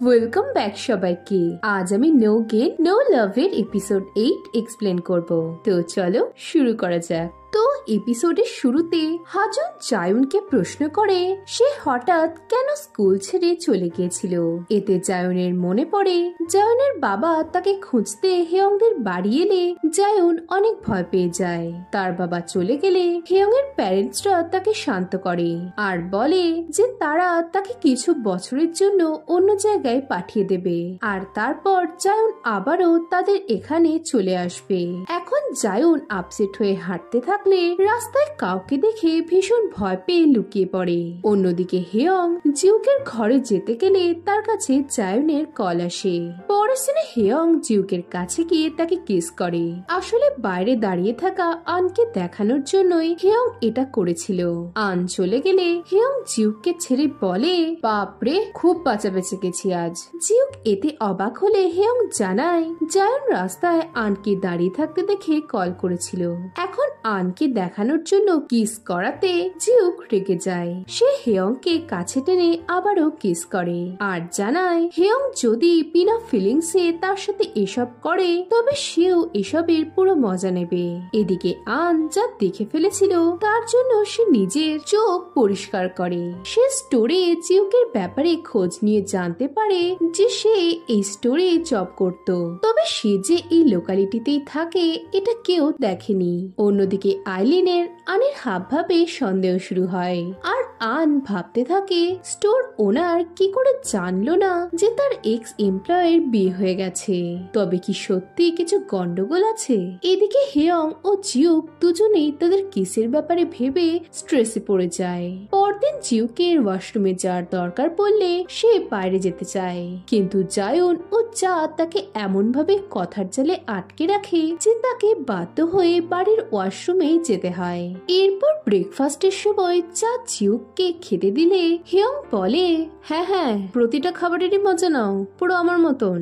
Welcome back সবাইকে। আজ আমি নো গেট নো লাভের এপিসোড 8 এক্সপ্লেন করব। তো চলো শুরু করা যাক। তো এপিসোডের শুরুতে হাজুন জায়ুনকে প্রশ্ন করে সে হঠাৎ কেন স্কুল ছেড়ে চলে গিয়েছিল। এতে জায়ুনের মনে পড়ে জায়ুনের বাবা তাকে খুঁজতে হেয়ংদের বাড়ি এলে জায়ুন অনেক ভয় পেয়ে যায়। তার বাবা চলে গেলে হেয়ং এর প্যারেন্টসরা তাকে শান্ত করে আর বলে যে তারা তাকে কিছু বছরের জন্য অন্য জায়গায় পাঠিয়ে দেবে আর তারপর জায়ুন আবারও তাদের এখানে চলে আসবে। এখন জায়ুন আপসেট হয়ে হাঁটতে থাকে রাস্তায় কাউকে দেখে ভীষণ ভয় পেয়ে লুকিয়ে পড়ে। অন্যদিকে হেয়ং জিউকের ঘরে যেতে গেলে তার কাছে জায়ুনের কল আসে। পরের সিনে হেয়ং জিউকের কাছে গিয়ে তাকে কিস করে। আসলে বাইরে দাঁড়িয়ে থাকা আনকে দেখানোর জন্যই হেয়ং এটা করেছিল। আন চলে গেলে হেয়ং জিউককে ছেড়ে বলে বাপরে খুব বাঁচা বেঁচে গেছি আজ। জিউক এতে অবাক হলে হেয়ং জানায় জায়ুন রাস্তায় আনকে দাঁড়িয়ে থাকতে দেখে কল করেছিল। এখন আনকে দেখানোর জন্য কিস করাতে জিউক রেগে যায়। সে হেয়ংকে কাছে টেনে আবারও কিস করে আর জানায় হেয়ং যদি বিনা ফিলিংসে তার সাথে এসব করে তবে সেও এসবের পুরো মজা নেবে। এদিকে আন যা দেখে ফেলেছিল তার জন্য সে নিজের চোখ পরিষ্কার করে। সে স্টোরে জিউকের ব্যাপারে খোঁজ নিয়ে জানতে পারে যে সে এই স্টোরে জব করত, তবে সে যে এই লোকালিটিতেই থাকে এটা কেউ দেখেনি। অন্যদিকে আইলিনের আনের হাবভাবে সন্দেহ শুরু হয় আর আন ভাবতে থাকে স্টোর ওনার কি করে জানলো না যে তার এক্স এমপ্লয়ের বিয়ে হয়ে গেছে। তবে কি সত্যি কিছু গন্ডগোল আছে? এদিকে হেয়ং ও জিউক দুজনেই তাদের কিসের ব্যাপারে ভেবে স্ট্রেসে পড়ে যায়। পরদিন জিউকের ওয়াশরুমে যাওয়ার দরকার পড়লে সে বাইরে যেতে চায়, কিন্তু জায়ুন ও চা তাকে এমন ভাবে কথার জালে আটকে রাখে যে তাকে বাধ্য হয়ে বাড়ির ওয়াশরুমে যেতে হয়। এরপর ব্রেকফাস্টের সময় চা জিউককে খেতে দিলে হেয়ং বলে হ্যাঁ প্রতিটা খাবারেরই মজা নাও, পুরো আমার মতন।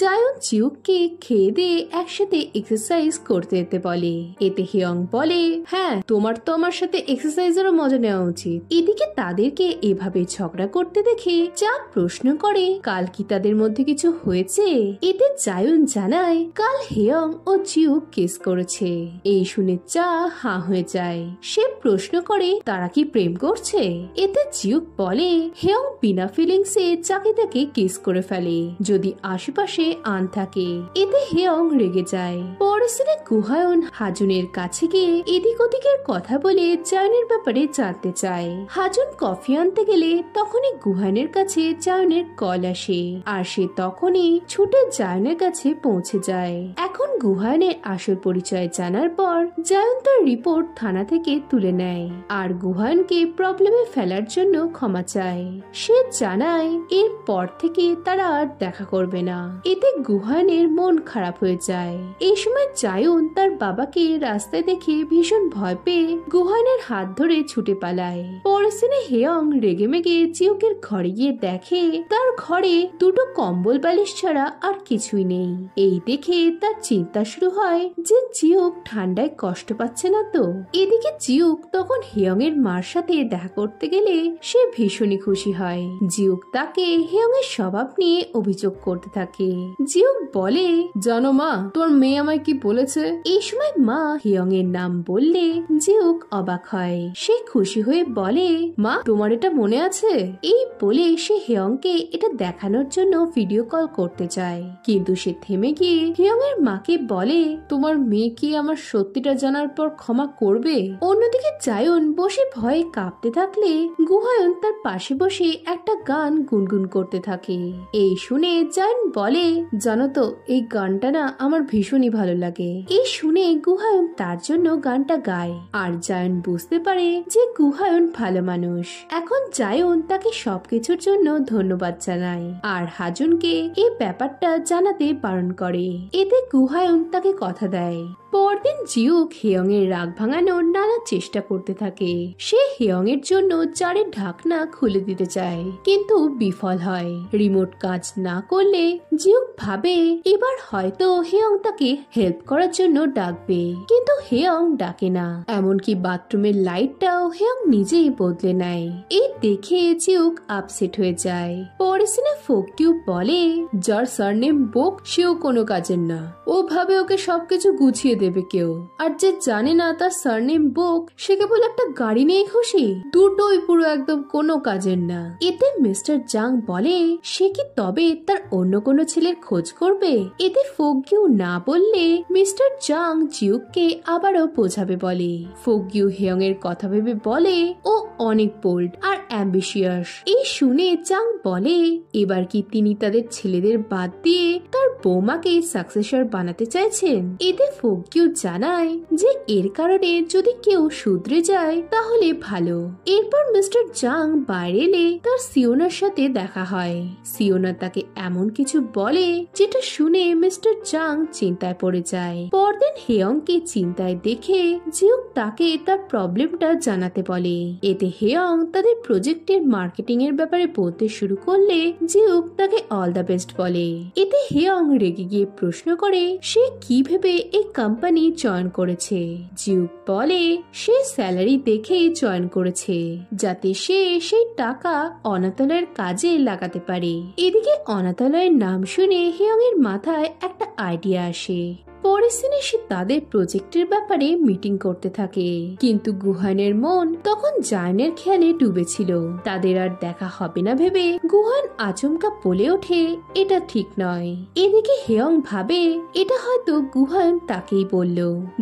জায়ুন জিউককে খেয়ে দিয়ে একসাথে এক্সারসাইজ করতে যেতে বলে। এতে হেয়ং বলে হ্যাঁ তোমার তো আমার সাথে এক্সারসাইজেরও মজা নেওয়া উচিত। এদিকে তাদেরকে এভাবে ঝগড়া করতে দেখে চা প্রশ্ন করে কাল কি তাদের মধ্যে কিছু হয়েছে। এতে জায়ুন জানায় কাল হেয়ং ও জিউক কিস করেছে। এই শুনে চা হাঁ হয়ে যায়। সে প্রশ্ন করে তারা কি প্রেম করছে। এতে জিউক বলে হেয়ং বিনা ফিলিংসে চাকে তাকে কিস করে ফেলে যদি আশেপাশে আন থাকে। এতে হেয়ং রেগে যায়। পরের সিনে গুহায়ন হাজুনের কাছে গিয়ে এদিক ওদিকের কথা বলে জায়নের ব্যাপারে জানতে চায়। হাজুন কফি আনতে গেলে তখনই গুহায়নের কাছে জায়নের কল আসে আর সে তখনই ছুটে জায়নের কাছে পৌঁছে যায়। এখন গুহায়নের আসল পরিচয় জানার পর জায়ন তার রিপোর্ট থানা থেকে তুলে নেয় আর গুহায়নকে প্রবলেমে ফেলার জন্য ক্ষমা চায়। সে জানায় এর পর থেকে তারা আর দেখা করবে না। এতে গুহায়নের মন খারাপ হয়ে যায়। এই সময় জায়ুন তার বাবাকে রাস্তায় দেখে ভীষণ ভয় পেয়ে গুহায়নের হাত ধরে ছুটে পালায়। পরের সিনে হেয়ং রেগে মেগে জিউকের ঘরে গিয়ে দেখে তার ঘরে দুটো কম্বল বালিশ ছাড়া আর কিছুই নেই। এই দেখে তার চিন্তা শুরু হয় যে জিউক ঠান্ডায় কষ্ট পাচ্ছে না তো। এদিকে জিউক তখন হেয়ং এর মার সাথে দেখা করতে গেলে সে ভীষণই খুশি হয়। জিউক তাকে হেয়ং এর স্বভাব নিয়ে অভিযোগ করতে থাকে। জিউক বলে জানো মা তোর মেয়ে আমায় কি বলেছে। এই সময় মা হেয়ং এর নাম বললে জিউক অবাক হয়। সে খুশি হয়ে বলে মা তোমার এটা মনে আছে। এই বলে সে হেয়ংকে এটা দেখানোর জন্য ভিডিও কল করতে চায়, কিন্তু সে থেমে গিয়ে হেয়ং এর মাকে বলে তোমার মেয়ে কি আমার সত্যিটা জানার পর ক্ষমা করবে। অন্যদিকে জায়ুন বসে ভয়ে কাঁপতে থাকলে গুহায়ন তার পাশে বসে একটা গান গুনগুন করতে থাকে। এই শুনে জায়ুন বলে জানো তো এই গানটা না আমার ভীষণই ভালো লাগে। এই শুনে গুহায়ন তার জন্য গানটা গায় আর জায়ুন বুঝতে পারে যে গুহায়ন ভালো মানুষ। এখন জায়ুন তাকে সবকিছুর জন্য ধন্যবাদ জানায় আর হাজুনকে এই ব্যাপারটা জানাতে বারণ করে। এতে গুহায়ন তাকে কথা দেয় পরদিন জিউক হেয়ং এর রাগ ভাঙানোর নানা চেষ্টা করতে থাকে। সে হেয়ং এর জন্য জারের ঢাকনা খুলে দিতে চায়, কিন্তু বিফল হয়। রিমোট কাজ না করলে জিউক ভাবে এবার হয়তো হেয়ং তাকে হেল্প করার জন্য ডাকবে, কিন্তু হেয়ং ডাকে না। এমনকি বাথরুমের লাইটটাও হেয়ং নিজেই বদলে নেয়। এই দেখে জিউক আপসেট হয়ে যায়। পরে সিনে ফোকিউ বলে যার সারনেম বোক সেও কোনো কাজের না, ও ভাবে ওকে সবকিছু গুছিয়ে দেবে কেউ, আর যে জানে না তার সারনেম বোক সে কেবল একটা গাড়ি নিয়ে খুশি। দুটোই পুরো একদম কোনো কাজের না। এতে মিস্টার জাং বলে সে কি তবে তার অন্য কোনো ছেলের খোঁজ করবে। এতে ফোকিউ না বললে মিস্টার জাং জিউককে আবারও বোঝাবে বলে। ফোকিউ হেয়ং এর কথা ভেবে বলে ও অনেক বোল্ড আর অ্যাম্বিশিয়াস। এই শুনে জাং বলে এবার কি তিনি তাদের ছেলেদের বাদ দিয়ে তার বৌমাকে সাকসেসর বানাতে চাইছেন। এতে ফোকিউ জানায় যে এর কারণে যদি কেউ শুধরে যায় তাহলে ভালো। এরপর মিস্টার জাং বাইরে এলে তার সিওনার সাথে দেখা হয়। সিওনা তাকে এমন কিছু বলে যেটা শুনে মিস্টার জাং চিন্তায় পড়ে যায়। পরদিন হেয়ংকে চিন্তায় দেখে জিউক তাকে তার প্রবলেমটা জানাতে বলে। এতে হেয়ং তাদের প্রজেক্টের মার্কেটিং এর ব্যাপারে বলতে শুরু করলে জিউক তাকে অল দ্য বেস্ট বলে। এতে হেয়ং রেগে গিয়ে প্রশ্ন করে সে কি ভেবে এই কোম্পানি জয়েন করেছে। জিউক বলে সে স্যালারি দেখেই জয়েন করেছে, যাতে সে সেই টাকা অনাথালয়ের কাজে লাগাতে পারে। এদিকে অনাথালয়ের নাম শুনে হেয়ং এর মাথায় একটা আইডিয়া আসে। পরের সিনে সে তাদের প্রজেক্টের ব্যাপারে মিটিং করতে থাকে, কিন্তু গুহানের মন তখন জায়নের খেয়ালে ডুবেছিল। তাদের আর দেখা হবে না ভেবে গুহান আচমকা বলে ওঠে এটা ঠিক নয়। এদিকে হেয়ং ভাবে এটা হয়তো গুহান তাকেই বলল।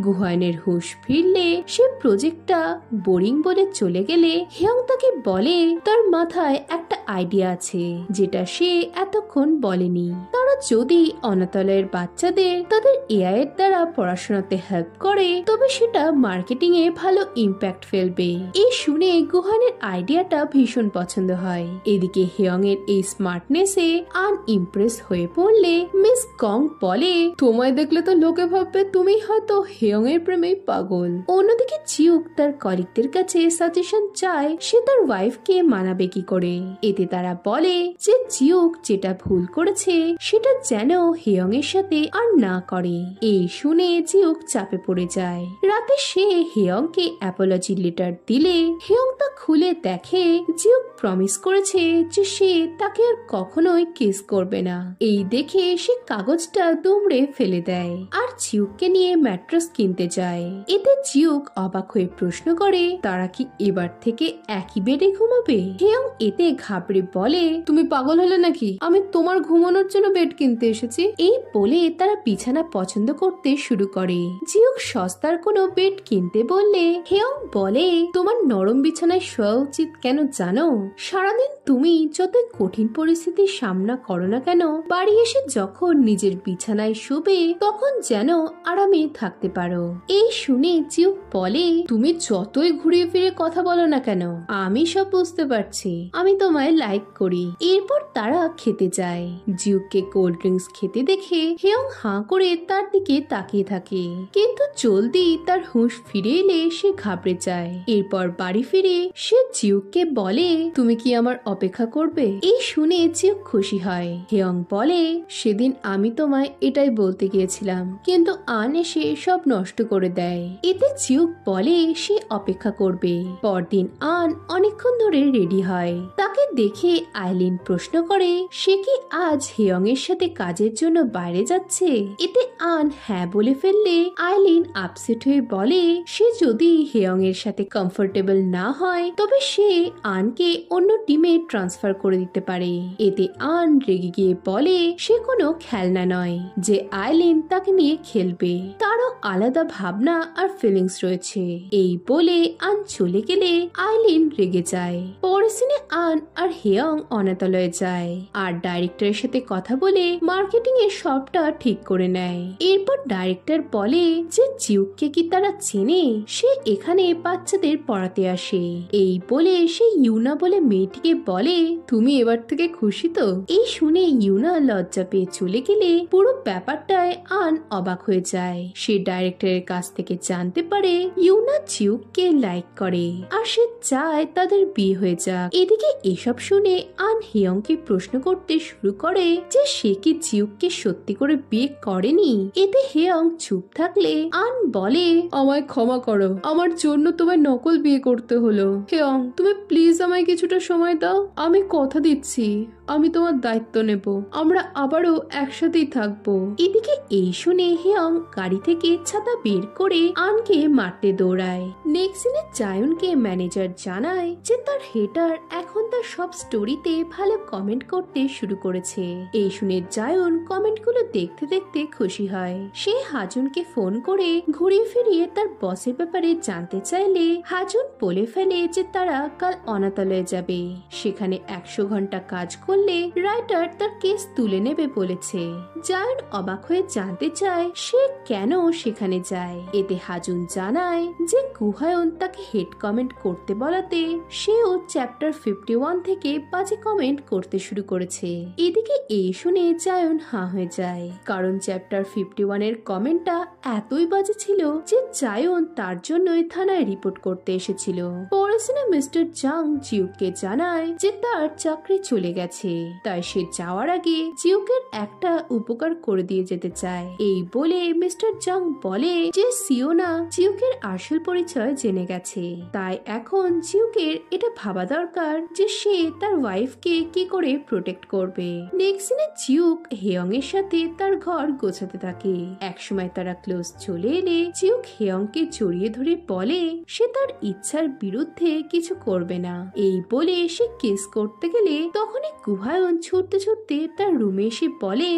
গুহানের হুঁশ ফিরলে সে প্রজেক্টটা বোরিং বলে চলে গেলে হেয়ং তাকে বলে তার মাথায় একটা আইডিয়া আছে যেটা সে এতক্ষণ বলেনি। তারা যদি অনাথালয়ের বাচ্চাদের তাদের এআই এর দ্বারা পড়াশোনাতে হেল্প করে তবে সেটা মার্কেটিং এ ভালো ইম্প্যাক্ট ফেলবে। এই শুনে গুহানের আইডিয়াটা ভীষণ পছন্দ হয়। এদিকে হেয়ং এর এই স্মার্টনেসে আনইমপ্রেস হয়ে পড়লে মিস কং বলে তোমায় দেখলে তো লোকে ভাববে তুমি হয়তো হেয়ং এর প্রেমে পাগল। অন্যদিকে জিউক তার কলিগদের কাছে সাজেশন চায় সে তার ওয়াইফকে মানাবে কি করে। এতে তারা বলে যে জিউক যেটা ভুল করেছে সেটা যেন হেয়ং এর সাথে আর না করে। এই শুনে জিউক চাপে পড়ে যায়। রাতে সে হেয়ং কে অ্যাপোলজি লেটার দিলে হেয়ং তা খুলে দেখে জিউক প্রমিস করেছে যে সে তাকে আর কখনোই কিস করবে না। এই দেখে সে কাগজটা দুমড়ে ফেলে দেয় আর জিউককে নিয়ে ম্যাট্রেস কিনতে যায়। এতে জিউক অবাক হয়ে প্রশ্ন করে তারা কি এবার থেকে একই বেডে ঘুমাবে। হেয়ং এতে ঘাবড়ে বলে তুমি পাগল হলে নাকি, আমি তোমার ঘুমানোর জন্য বেড কিনতে এসেছি। এই বলে তারা বিছানা পছন্দ করতে শুরু করে। জিউক সস্তার কোনো বেড কিনতে বললে হেয়ং বলে তোমার নরম বিছানায় শোয়া উচিত কেন জানো। সারাদিন তুমি যত কঠিন পরিস্থিতির সামনা করো না কেন বাড়ি এসে যখন নিজের বিছানায় শুবে তখন যেন আরামে থাকতে পারো। এই শুনে জিউক বলে তুমি যতই ঘুরিয়ে ফিরে কথা বলো না কেন আমি সব বুঝতে পারছি, আমি তোমায় লাইক করি। এরপর তারা খেতে যায়। জিউককে কোল্ড ড্রিঙ্কস খেতে দেখে হেয়ং হাঁ করে তার দিকে তাকিয়ে থাকে, কিন্তু জলদি তার হুঁশ ফিরে এলে সে ঘাবড়ে যায়। এরপর বাড়ি ফিরে সে জিউককে বলে তুমি কি আমার অপেক্ষা করবে। এই শুনে জিউক খুশি হয়। হেয়ং বলে সেদিন আমি তোমায় এটাই বলতে গিয়েছিলাম, কিন্তু আন এসে সব নষ্ট করে দেয়। এতে জিউক বলে সে অপেক্ষা করবে। পরদিন আন অনেকক্ষণ ধরে রেডি হয়। তাকে দেখে আইলিন প্রশ্ন করে সে কি আজ হেয়ং এর সাথে কাজের জন্য বাইরে যাচ্ছে। এতে আন হ্যাঁ বলে ফেললে আইলিন আপসেট হয়ে বলে সে যদি হেয়ং এর সাথে কমফোর্টেবল না হয় তবে সে আনকে অন্য টিমে ট্রান্সফার করে দিতে পারে। এতে আন রেগে গিয়ে বলে সে কোনো খেলনা নয় যে আইলিন তাকে নিয়ে খেলবে, তারও আলাদা ভাবনা আর ফিলিংস রয়েছে। এই বলে আন চলে গেলে আইলিন রেগে যায়। পরের সিনে আন আর হেয়ং অনাথালয়ে যায় আর ডাইরেক্টরের সাথে কথা বলে মার্কেটিং এর সবটা ঠিক করে নেয়। এরপর ডাইরেক্টর বলে যে জিউককে কি তারা চেনে, সে এখানে বাচ্চাদের পড়াতে আসে। এই বলে সে ইউনা বলে বলে মেয়েটিকে বলে, তুমি এবার থেকে খুশি তো? এই শুনে ইউনা লজ্জা পেয়ে চলে গেলে পুরো ব্যাপারটায় আন অবাক হয়ে যায়। সে ডাইরেক্টরের কাছ থেকে জানতে পারে ইউনা জিউককে লাইক করে আর সে চায় তাদের বিয়ে হয়ে যাক। এদিকে এসব শুনে আন হেয়ংকে প্রশ্ন করতে শুরু করে যে সে কি জিউককে সত্যি করে বিয়ে করেনি। এতে হেয়ং চুপ থাকলে আন বলে, আমায় ক্ষমা করো, আমার জন্য তোমায় নকল বিয়ে করতে হলো। হেয়ং, তুমি প্লিজ আমায় কিছুটা সময় দাও। আমি কথা দিচ্ছি আমি তোমার দায়িত্ব নেব, আমরা আবারও একসাথেই থাকবো। এদিকে এই শুনে হেয়ং গাড়ি থেকে ছাতা বের করে আনকে মারতে দৌড়ায়। নেক্সট দিনে জায়ুনকে ম্যানেজার জানায় যে তার হেটার এখন তার সব স্টোরিতে ভালো কমেন্ট করতে শুরু করেছে। এই শুনে জায়ুন কমেন্টগুলো দেখতে দেখতে খুশি হয়। সে হাজুনকে ফোন করে ঘুরিয়ে ফিরিয়ে তার বসের ব্যাপারে জানতে চাইলে হাজুন বলে ফেলে যে তারা কাল অনাথালয়ে যাবে, সেখানে 100 ঘন্টা কাজ করলে রাইটার তার কেস তুলে নেবে বলেছে। জায়ুন অবাক হয়ে জানতে চায় সে কেন সেখানে যায়। এতে হাজুন জানায় যে গুহায়ন তাকে হেড কমেন্ট করতে বলাতে সেও চ্যাপ্টার 51 থেকে বাজে কমেন্ট করতে শুরু করেছে। এদিকে এই শুনে জায়ুন হাঁ হয়ে যায়, কারণ চ্যাপ্টার 51 এর কমেন্টটা এতই বাজে ছিল যে জায়ুন তার জন্যই থানায় রিপোর্ট করতে এসেছিল। পরের দিনে মিস্টার জাং জিউককে জানায় যে তার চাকরি চলে গেছে, তাই সে যাওয়ার আগে জিউকের একটা উপকার করে দিয়ে যেতে চায়। এই বলে মিস্টার জাং বলে যে সিওনা জিউকের আসল পরিচয় জেনে গেছে, তাই এখন জিউকের এটা ভাবা দরকার যে সে তার ওয়াইফকে কি করে প্রোটেক্ট করবে। নেক্সট দিনে জিউক হেয়ং এর সাথে তার ঘর গোছাতে থাকে। একসময় তারা ক্লোজ চলে এলে জিউক হেয়ংকে জড়িয়ে ধরে বলে সে তার ইচ্ছার বিরুদ্ধে কিছু করবে না। এই বলে সে কেস করতে গেলে তখনই গুহায়ন ছুটতে ছুটতে তার রুমে এসে বলে,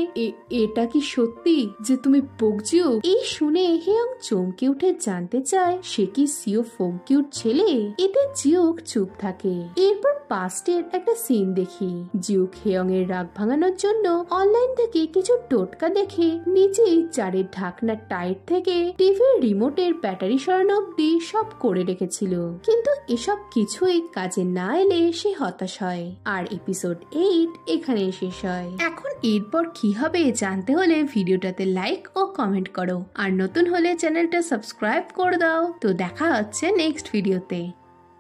এটা কি সত্যি যে তুমি পোকজিও? এই শুনে হেয়ং চমকে উঠে জানতে চায় সে কি সিও ফোংকিউর ছেলে। এতে জিউক চুপ থাকে। এরপর পাস্টের একটা সিন দেখি। জিউক হেয়ং এর রাগ ভাঙানোর জন্য অনলাইন থেকে কিছু টোটকা দেখে নিজেই জারের ঢাকনা টাইট থেকে টিভির রিমোটের ব্যাটারি সরানো অব্দি সব করে রেখেছিল, কিন্তু এসব কিছুই কাজে না এলে সে হতাশ হয়। আর এপিসোড 8 এখানে শেষ হয়। এখন এরপর কি হবে জানতে হলে ভিডিওটাতে লাইক ও কমেন্ট করো, আর নতুন হলে চ্যানেলটা সাবস্ক্রাইব করে দাও। তো দেখা হচ্ছে নেক্সট ভিডিওতে।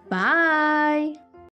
বাই।